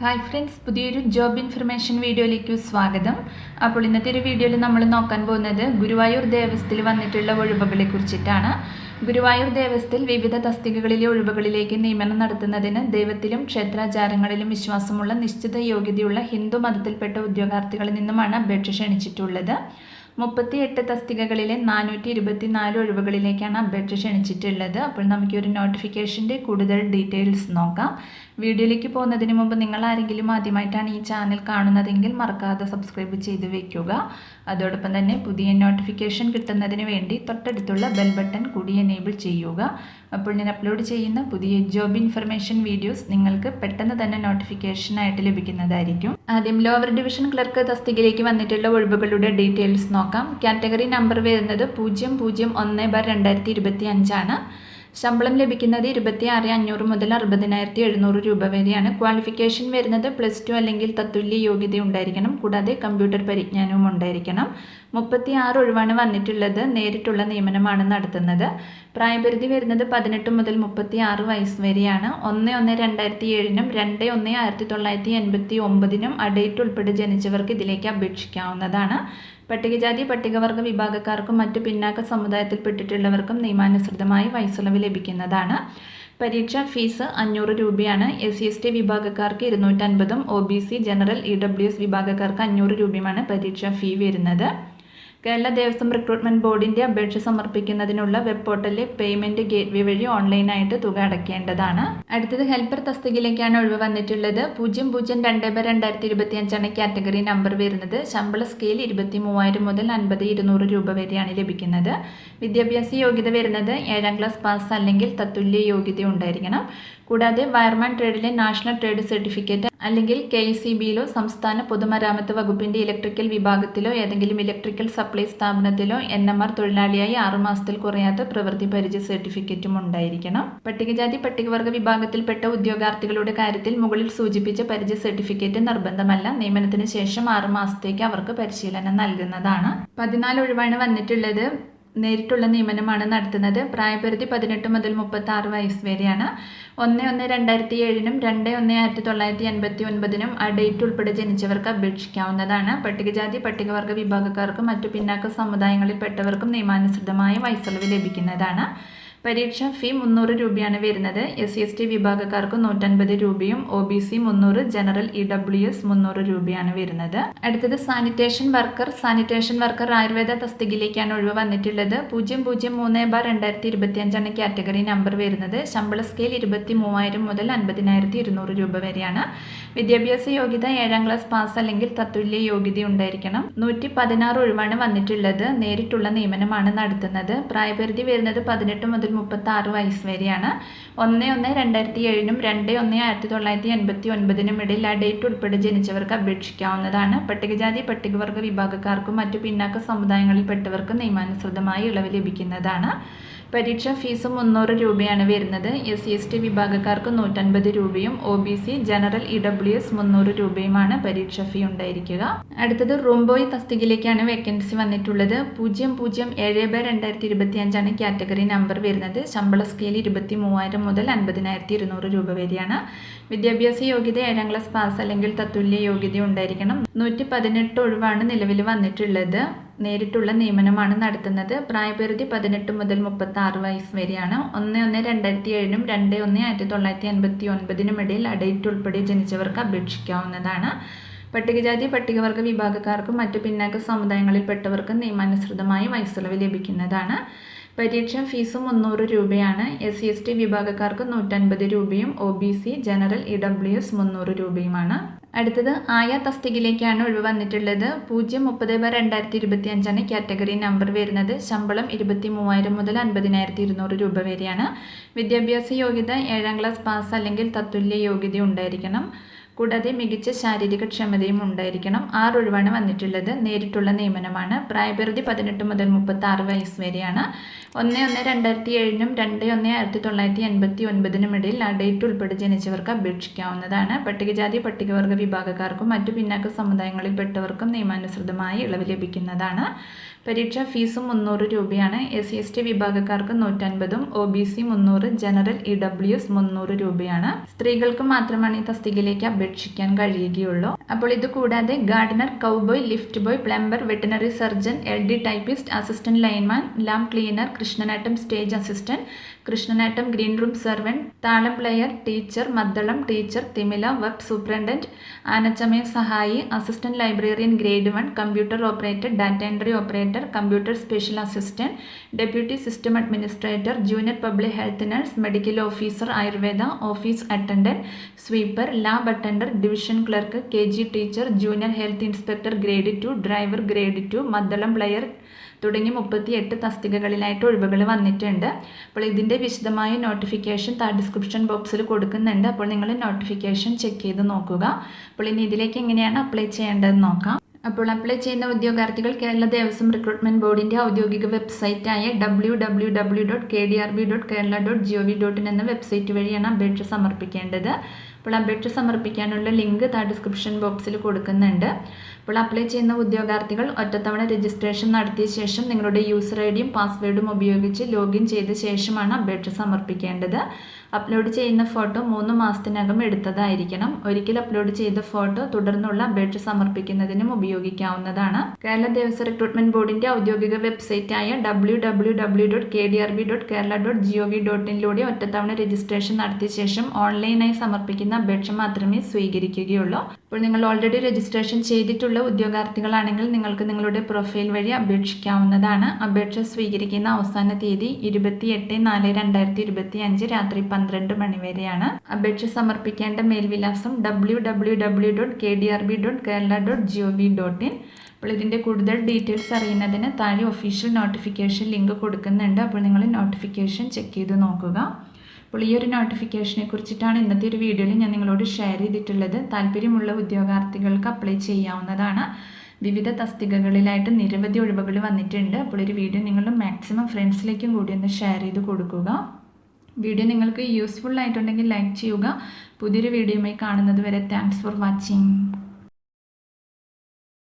Hi friends, പുതിയൊരു job information വീഡിയോയിലേക്ക് സ്വാഗതം. അപ്പോൾ ഇന്നത്തെ ഒരു വീഡിയോയിൽ നമ്മൾ നോക്കാൻ പോകുന്നത് ഗുരുവായൂർ ദേവസ്ഥയിൽ വന്നിട്ടുള്ള ഒഴിവുകളെ കുറിച്ചിട്ടാണ്. ഗുരുവായൂർ ദേവസ്ഥയിൽ വിവിധ തസ്തികകളിലെ ഒഴിവുകളിലേക്ക് നിയമനം നടത്തുന്നതിന് ദൈവത്തിലും ക്ഷേത്രാചാരങ്ങളിലും വിശ്വാസമുള്ള നിശ്ചിത യോഗ്യതയുള്ള ഹിന്ദു മതത്തിൽപ്പെട്ട ഉദ്യോഗാർത്ഥികളിൽ നിന്നുമാണ് അപേക്ഷ ക്ഷണിച്ചിട്ടുള്ളത്. 38 തസ്തികകളിലെ 424 ഒഴിവുകളിലേക്കാണ് അപേക്ഷ ക്ഷണിച്ചിട്ടുള്ളത്. അപ്പോൾ നമുക്ക് ഒരു നോട്ടിഫിക്കേഷൻ്റെ കൂടുതൽ ഡീറ്റെയിൽസ് നോക്കാം. വീഡിയോയിലേക്ക് പോകുന്നതിന് മുമ്പ് നിങ്ങൾ ആരെങ്കിലും ആദ്യമായിട്ടാണ് ഈ ചാനൽ കാണുന്നതെങ്കിൽ മറക്കാതെ സബ്സ്ക്രൈബ് ചെയ്ത് വെക്കുക. അതോടൊപ്പം തന്നെ പുതിയ നോട്ടിഫിക്കേഷൻ കിട്ടുന്നതിന് വേണ്ടി തൊട്ടടുത്തുള്ള ബെൽ ബട്ടൺ കൂടി എനേബിൾ ചെയ്യുക. അപ്പോൾ ഞാൻ അപ്ലോഡ് ചെയ്യുന്ന പുതിയ ജോബ് ഇൻഫർമേഷൻ വീഡിയോസ് നിങ്ങൾക്ക് പെട്ടെന്ന് തന്നെ നോട്ടിഫിക്കേഷനായിട്ട് ലഭിക്കുന്നതായിരിക്കും. ആദ്യം ലോവർ ഡിവിഷൻ ക്ലർക്ക് തസ്തികയിലേക്ക് വന്നിട്ടുള്ള ഒഴിവുകളുടെ ഡീറ്റെയിൽസ് നോക്കാം. കാറ്റഗറി നമ്പർ വരുന്നത് 001/2025 ആണ്. ശമ്പളം ലഭിക്കുന്നത് 26,500 മുതൽ 60,700 രൂപ വരെയാണ്. ക്വാളിഫിക്കേഷൻ വരുന്നത് +2 അല്ലെങ്കിൽ തത്തുല്യ യോഗ്യത ഉണ്ടായിരിക്കണം. കൂടാതെ കമ്പ്യൂട്ടർ പരിജ്ഞാനവും ഉണ്ടായിരിക്കണം. 36 ഒഴിവാണ് വന്നിട്ടുള്ളത്. നേരിട്ടുള്ള നിയമനമാണ് നടത്തുന്നത്. പ്രായപരിധി വരുന്നത് 18 മുതൽ 36 വയസ്സ് വരെയാണ്. 1/1/2007 2/1/1989 അഡേറ്റ് ഉൾപ്പെടെ ജനിച്ചവർക്ക് ഇതിലേക്ക് അപേക്ഷിക്കാവുന്നതാണ്. പട്ടികജാതി പട്ടികവർഗ വിഭാഗക്കാർക്കും മറ്റു പിന്നാക്ക സമുദായത്തിൽപ്പെട്ടിട്ടുള്ളവർക്കും നിയമാനുസൃതമായി വയസ്സുളവ് ലഭിക്കുന്നതാണ്. പരീക്ഷാ ഫീസ് 500 രൂപയാണ്. SC/ST വിഭാഗക്കാർക്ക് 250, OBC ജനറൽ EWS വിഭാഗക്കാർക്ക് 500 രൂപയുമാണ് പരീക്ഷാ ഫീ വരുന്നത്. കേരള ദേവസ്വം റിക്രൂട്ട്മെൻറ്റ് ബോർഡിൻ്റെ അപേക്ഷ സമർപ്പിക്കുന്നതിനുള്ള വെബ് പോർട്ടലിലെ പേയ്മെൻറ്റ് ഗേറ്റ്വേ വഴി ഓൺലൈനായിട്ട് തുക അടയ്ക്കേണ്ടതാണ്. അടുത്തത് ഹെൽപ്പർ തസ്തികയിലേക്കാണ് ഒഴിവ് വന്നിട്ടുള്ളത്. 002/2025 ആണ് കാറ്റഗറി നമ്പർ വരുന്നത്. ശമ്പള സ്കെയിൽ 23,000 മുതൽ 50,200 രൂപ വരെയാണ് ലഭിക്കുന്നത്. വിദ്യാഭ്യാസ യോഗ്യത വരുന്നത് 7ാം ക്ലാസ് പാസ് അല്ലെങ്കിൽ തത്തുല്യ യോഗ്യത ഉണ്ടായിരിക്കണം. കൂടാതെ വയർമാൻ ട്രേഡിലെ നാഷണൽ ട്രേഡ് സർട്ടിഫിക്കറ്റ് അല്ലെങ്കിൽ KECBയിലോ സംസ്ഥാന പൊതുമരാമത്ത് വകുപ്പിൻ്റെ ഇലക്ട്രിക്കൽ വിഭാഗത്തിലോ ഏതെങ്കിലും ഇലക്ട്രിക്കൽ സപ്ലൈ സ്ഥാപനത്തിലോ NMR തൊഴിലാളിയായി 6 മാസത്തിൽ കുറയാത്ത പ്രവൃത്തി പരിചയ സർട്ടിഫിക്കറ്റും ഉണ്ടായിരിക്കണം. പട്ടികജാതി പട്ടികവർഗ വിഭാഗത്തിൽപ്പെട്ട ഉദ്യോഗാർത്ഥികളുടെ കാര്യത്തിൽ മുകളിൽ സൂചിപ്പിച്ച പരിചയ സർട്ടിഫിക്കറ്റ് നിർബന്ധമല്ല. നിയമനത്തിന് ശേഷം 6 മാസത്തേക്ക് അവർക്ക് പരിശീലനം നൽകുന്നതാണ്. 14 ഒഴിവാണ് വന്നിട്ടുള്ളത്. നേരിട്ടുള്ള നിയമനമാണ് നടത്തുന്നത്. പ്രായപരിധി 18 മുതൽ 36 വയസ്സ് വരെയാണ്. 1/1/2007 2/1/1989 അഡേറ്റ് ഉൾപ്പെടെ ജനിച്ചവർക്ക് അപേക്ഷിക്കാവുന്നതാണ്. പട്ടികജാതി പട്ടികവർഗ വിഭാഗക്കാർക്കും മറ്റു പിന്നാക്ക സമുദായങ്ങളിൽപ്പെട്ടവർക്കും നിയമാനുസൃതമായ വയസ്സുളവ് ലഭിക്കുന്നതാണ്. പരീക്ഷാ ഫീ 300 രൂപയാണ് വരുന്നത്. SC/ST വിഭാഗക്കാർക്ക് 150 രൂപയും OBC 300, ജനറൽ EWS 300 രൂപയാണ് വരുന്നത്. അടുത്തത് സാനിറ്റേഷൻ വർക്കർ ആയുർവേദ തസ്തികയിലേക്കാണ് ഒഴിവ് വന്നിട്ടുള്ളത്. 003/2025 ആണ് കാറ്റഗറി നമ്പർ വരുന്നത്. ശമ്പള സ്കെയിൽ 23,000 മുതൽ 50,200 രൂപ വരെയാണ്. വിദ്യാഭ്യാസ യോഗ്യത 7ാം ക്ലാസ് പാസ് അല്ലെങ്കിൽ തത്തുല്യ യോഗ്യത ഉണ്ടായിരിക്കണം. 116 ഒഴിവാണ് വന്നിട്ടുള്ളത്. നേരിട്ടുള്ള നിയമനമാണ് നടത്തുന്നത്. പ്രായപരിധി വരുന്നത് 18 മുതൽ 36 വയസ്സ് വരെയാണ്. 1/1/2007 2/1/1989 ഇടയിൽ അഡേറ്റ് ഉൾപ്പെടെ ജനിച്ചവർക്ക് അപേക്ഷിക്കാവുന്നതാണ്. പട്ടികജാതി പട്ടികവർഗ വിഭാഗക്കാർക്കും മറ്റു പിന്നാക്ക സമുദായങ്ങളിൽപ്പെട്ടവർക്കും നിയമാനുസൃതമായി ഇളവ് ലഭിക്കുന്നതാണ്. പരീക്ഷാ ഫീസ് 300 രൂപയാണ് വരുന്നത്. SC/ST വിഭാഗക്കാർക്ക് 150 രൂപയും OBC ജനറൽ EWS 300 രൂപയുമാണ് പരീക്ഷാ ഫീ ഉണ്ടായിരിക്കുക. അടുത്തത് റൂം ബോയ് തസ്തികയിലേക്കാണ് വേക്കൻസി വന്നിട്ടുള്ളത്. 007/2025 ആണ് കാറ്റഗറി നമ്പർ വരുന്നത്. ശമ്പള സ്കെയിൽ 23,000 മുതൽ 50,200 രൂപ വരെയാണ്. വിദ്യാഭ്യാസ യോഗ്യത 7ാം ക്ലാസ് പാസ് അല്ലെങ്കിൽ തത്തുല്യ യോഗ്യത ഉണ്ടായിരിക്കണം. 118 ഒഴിവാണ് നിലവിൽ വന്നിട്ടുള്ളത്. നേരിട്ടുള്ള നിയമനമാണ് നടത്തുന്നത്. പ്രായപരിധി 18 മുതൽ 36 വയസ്സ് വരെയാണ്. 1/1/2007 2/1/1989 ഇടയിൽ അഡേറ്റ് ഉൾപ്പെടെ ജനിച്ചവർക്ക് അപേക്ഷിക്കാവുന്നതാണ്. പട്ടികജാതി പട്ടികവർഗ വിഭാഗക്കാർക്കും മറ്റു പിന്നാക്ക സമുദായങ്ങളിൽപ്പെട്ടവർക്കും നിയമാനുസൃതമായി വയസ്സുളവ് ലഭിക്കുന്നതാണ്. പരീക്ഷാ ഫീസ് 300 രൂപയാണ്. SC/ST വിഭാഗക്കാർക്ക് 150 രൂപയും OBC ജനറൽ EWS 300 രൂപയുമാണ്. അടുത്തത് ആയ തസ്തികയിലേക്കാണ് ഒഴിവ് വന്നിട്ടുള്ളത്. 030/2025 ആണ് കാറ്റഗറി നമ്പർ വരുന്നത്. ശമ്പളം 23,000 മുതൽ 50,200 രൂപ വരെയാണ്. വിദ്യാഭ്യാസ യോഗ്യത 7ാം ക്ലാസ് പാസ് അല്ലെങ്കിൽ തത്തുല്യ യോഗ്യത ഉണ്ടായിരിക്കണം. കൂടാതെ മികച്ച ശാരീരിക ക്ഷമതയും ഉണ്ടായിരിക്കണം. 6 ഒഴിവാണ് വന്നിട്ടുള്ളത്. നേരിട്ടുള്ള നിയമനമാണ്. പ്രായപരിധി 18 മുതൽ 36 വയസ്സ് വരെയാണ്. 1/1/2007 2/1/1989 ഇടയിൽ അഡേറ്റ് ഉൾപ്പെടെ ജനിച്ചവർക്ക് അപേക്ഷിക്കാവുന്നതാണ്. പട്ടികജാതി പട്ടികവർഗ വിഭാഗക്കാർക്കും മറ്റു പിന്നാക്ക സമുദായങ്ങളിൽപ്പെട്ടവർക്കും നിയമാനുസൃതമായി ഇളവ് ലഭിക്കുന്നതാണ്. പരീക്ഷാ ഫീസും 300 രൂപയാണ്. SC/ST വിഭാഗക്കാർക്ക് 150, OBC 300, ജനറൽ EWS 300 രൂപയാണ്. സ്ത്രീകൾക്ക് മാത്രമാണ് ഈ തസ്തികയിലേക്ക് അപേക്ഷിക്കാൻ കഴിയുകയുള്ളൂ. അപ്പോൾ ഇത് കൂടാതെ gardener, cowboy, lift boy, plumber, veterinary surgeon, LD typist, assistant lineman, lamp cleaner, Krishnanattam stage assistant, Krishnanattam green room servant, താളം പ്ലെയർ, ടീച്ചർ, മദ്ദളം ടീച്ചർ, തിമില, വർക്ക് സൂപ്രണ്ടന്റ്, ആനച്ചമയ സഹായി, assistant librarian grade 1, computer operator, data entry operator, computer special assistant, deputy system administrator, junior public health nurse, medical officer Ayurveda, office attendant, sweeper, lab attender, division clerk, KG teacher, junior health inspector grade 2, driver grade 2, മദ്ദളം player തുടങ്ങി 38 തസ്തികകളിലായിട്ട് ഒഴിവുകൾ വന്നിട്ടുണ്ട്. അപ്പോൾ ഇതിൻ്റെ വിശദമായ notification description ബോക്സിൽ കൊടുക്കുന്നുണ്ട്. അപ്പോൾ നിങ്ങൾ നോട്ടിഫിക്കേഷൻ ചെക്ക് ചെയ്ത് നോക്കുക. അപ്പോൾ ഇനി ഇതിലേക്ക് എങ്ങനെയാണ് അപ്ലൈ ചെയ്യേണ്ടതെന്ന് നോക്കാം. അപ്പോൾ അപ്ലൈ ചെയ്യുന്ന ഉദ്യോഗാർത്ഥികൾ കേരള ദേവസ്വം റിക്രൂട്ട്മെന്റ് ബോർഡിൻ്റെ ഔദ്യോഗിക വെബ്സൈറ്റായ www.kdrb.kerala.gov.in എന്ന വെബ്സൈറ്റ് വഴിയാണ് അപേക്ഷ സമർപ്പിക്കേണ്ടത്. അപ്പോൾ അപേക്ഷ സമർപ്പിക്കാനുള്ള ലിങ്ക് ഡിസ്ക്രിപ്ഷൻ ബോക്സിൽ കൊടുക്കുന്നുണ്ട്. അപ്പോൾ അപ്ലൈ ചെയ്യുന്ന ഉദ്യോഗാർത്ഥികൾ ഒറ്റത്തവണ രജിസ്ട്രേഷൻ നടത്തിയ ശേഷം നിങ്ങളുടെ യൂസർ ID യും പാസ്വേഡും ഉപയോഗിച്ച് ലോഗിൻ ചെയ്ത ശേഷമാണ് അപേക്ഷ സമർപ്പിക്കേണ്ടത്. അപ്ലോഡ് ചെയ്യുന്ന ഫോട്ടോ 3 മാസത്തിനകം എടുത്തതായിരിക്കണം. ഒരിക്കൽ അപ്ലോഡ് ചെയ്ത ഫോട്ടോ തുടർന്നുള്ള അപേക്ഷ സമർപ്പിക്കുന്നതിനും ഉപയോഗിക്കാവുന്നതാണ്. കേരള ദേവസ്വം റിക്രൂട്ട്മെന്റ് ബോർഡിൻ്റെ ഔദ്യോഗിക വെബ്സൈറ്റായ www.kdrb.kerala.gov.in ഒറ്റത്തവണ രജിസ്ട്രേഷൻ നടത്തിയ ശേഷം ഓൺലൈനായി സമർപ്പിക്കുന്ന അപേക്ഷ മാത്രമേ സ്വീകരിക്കുകയുള്ളൂ. അപ്പോൾ നിങ്ങൾ ഓൾറെഡി രജിസ്ട്രേഷൻ ചെയ്തിട്ടുള്ള ഉദ്യോഗാർത്ഥികളാണെങ്കിൽ നിങ്ങൾക്ക് നിങ്ങളുടെ പ്രൊഫൈൽ വഴി അപേക്ഷിക്കാവുന്നതാണ്. അപേക്ഷ സ്വീകരിക്കുന്ന അവസാന തീയതി 28/4/2025 രാത്രി 12 മണി വരെയാണ്. അപേക്ഷ സമർപ്പിക്കേണ്ട മേൽവിലാസം www.kdrb.kerala.gov.in. അപ്പോൾ ഇതിൻ്റെ കൂടുതൽ ഡീറ്റെയിൽസ് അറിയുന്നതിന് താഴെ ഒഫീഷ്യൽ നോട്ടിഫിക്കേഷൻ ലിങ്ക് കൊടുക്കുന്നുണ്ട്. അപ്പോൾ നിങ്ങൾ നോട്ടിഫിക്കേഷൻ ചെക്ക് ചെയ്ത് നോക്കുക. അപ്പോൾ ഈ ഒരു നോട്ടിഫിക്കേഷനെ കുറിച്ചിട്ടാണ് ഇന്നത്തെ ഒരു വീഡിയോയിൽ ഞാൻ നിങ്ങളോട് ഷെയർ ചെയ്തിട്ടുള്ളത്. താല്പര്യമുള്ള ഉദ്യോഗാർത്ഥികൾക്ക് അപ്ലൈ ചെയ്യാവുന്നതാണ്. വിവിധ തസ്തികകളിലായിട്ട് നിരവധി ഒഴിവുകൾ വന്നിട്ടുണ്ട്. അപ്പോൾ ഒരു വീഡിയോ നിങ്ങൾ മാക്സിമം ഫ്രണ്ട്സിലേക്കും കൂടി ഒന്ന് ഷെയർ ചെയ്ത് കൊടുക്കുക. വീഡിയോ നിങ്ങൾക്ക് യൂസ്ഫുൾ ആയിട്ടുണ്ടെങ്കിൽ ലൈക്ക് ചെയ്യുക. പുതിയൊരു വീഡിയോയുമായി കാണുന്നത് വരെ താങ്ക്സ് ഫോർ വാച്ചിങ്.